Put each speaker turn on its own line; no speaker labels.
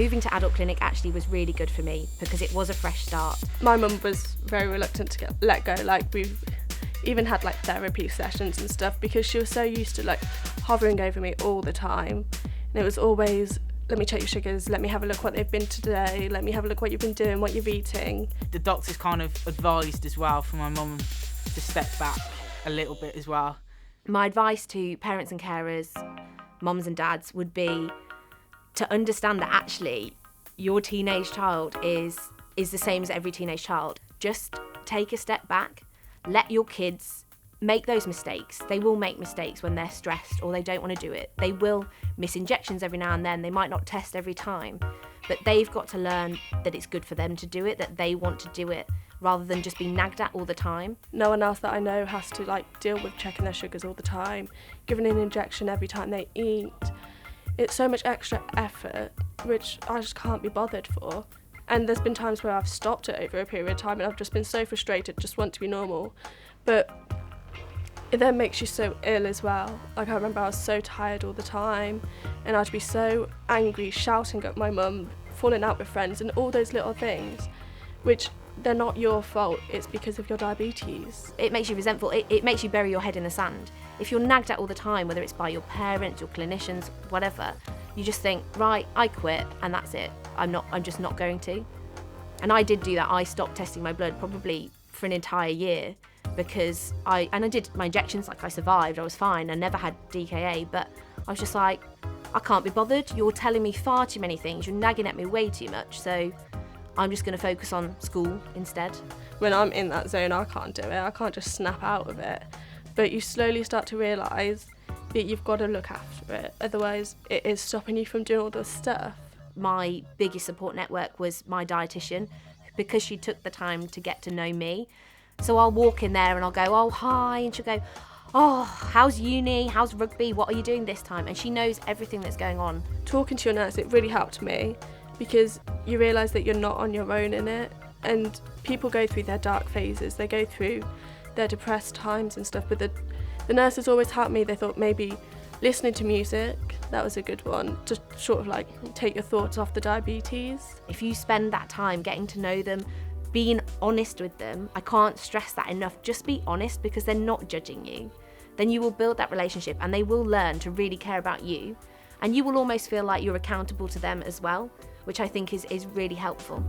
moving to adult clinic actually was really good for me because it was a fresh start.
My mum was very reluctant to let go. Like, we've even had like therapy sessions and stuff because she was so used to like hovering over me all the time, and it was always, let me check your sugars, let me have a look what they've been today, let me have a look what you've been doing, what you're eating.
The doctors kind of advised as well for my mum to step back a little bit as well.
My advice to parents and carers, mums and dads, would be to understand that actually your teenage child is the same as every teenage child. Just take a step back, let your kids make those mistakes. They will make mistakes when they're stressed or they don't want to do it. They will miss injections every now and then. They might not test every time, but they've got to learn that it's good for them to do it, that they want to do it, rather than just be nagged at all the time.
No one else that I know has to like deal with checking their sugars all the time, giving an injection every time they eat. It's so much extra effort, which I just can't be bothered for. And there's been times where I've stopped it over a period of time and I've just been so frustrated, just want to be normal. But it then makes you so ill as well. Like, I remember I was so tired all the time and I'd be so angry, shouting at my mum, falling out with friends and all those little things, which they're not your fault, it's because of your diabetes.
It makes you resentful, it makes you bury your head in the sand. If you're nagged at all the time, whether it's by your parents, your clinicians, whatever, you just think, right, I quit and that's it. I'm just not going to. And I did do that. I stopped testing my blood probably for an entire year because I did my injections, like I survived, I was fine, I never had DKA, but I was just like, I can't be bothered, you're telling me far too many things, you're nagging at me way too much, so I'm just going to focus on school instead.
When I'm in that zone, I can't do it, I can't just snap out of it. But you slowly start to realise that you've got to look after it, otherwise it is stopping you from doing all this stuff.
My biggest support network was my dietitian, because she took the time to get to know me. So I'll walk in there and I'll go, oh, hi, and she'll go, oh, how's uni, how's rugby, what are you doing this time? And she knows everything that's going on.
Talking to your nurse, it really helped me because you realise that you're not on your own in it, and people go through their dark phases, they go through their depressed times and stuff, but the nurses always helped me. They thought maybe listening to music, that was a good one, to sort of like take your thoughts off the diabetes.
If you spend that time getting to know them, being honest with them, I can't stress that enough, just be honest because they're not judging you. Then you will build that relationship and they will learn to really care about you, and you will almost feel like you're accountable to them as well, which I think is really helpful.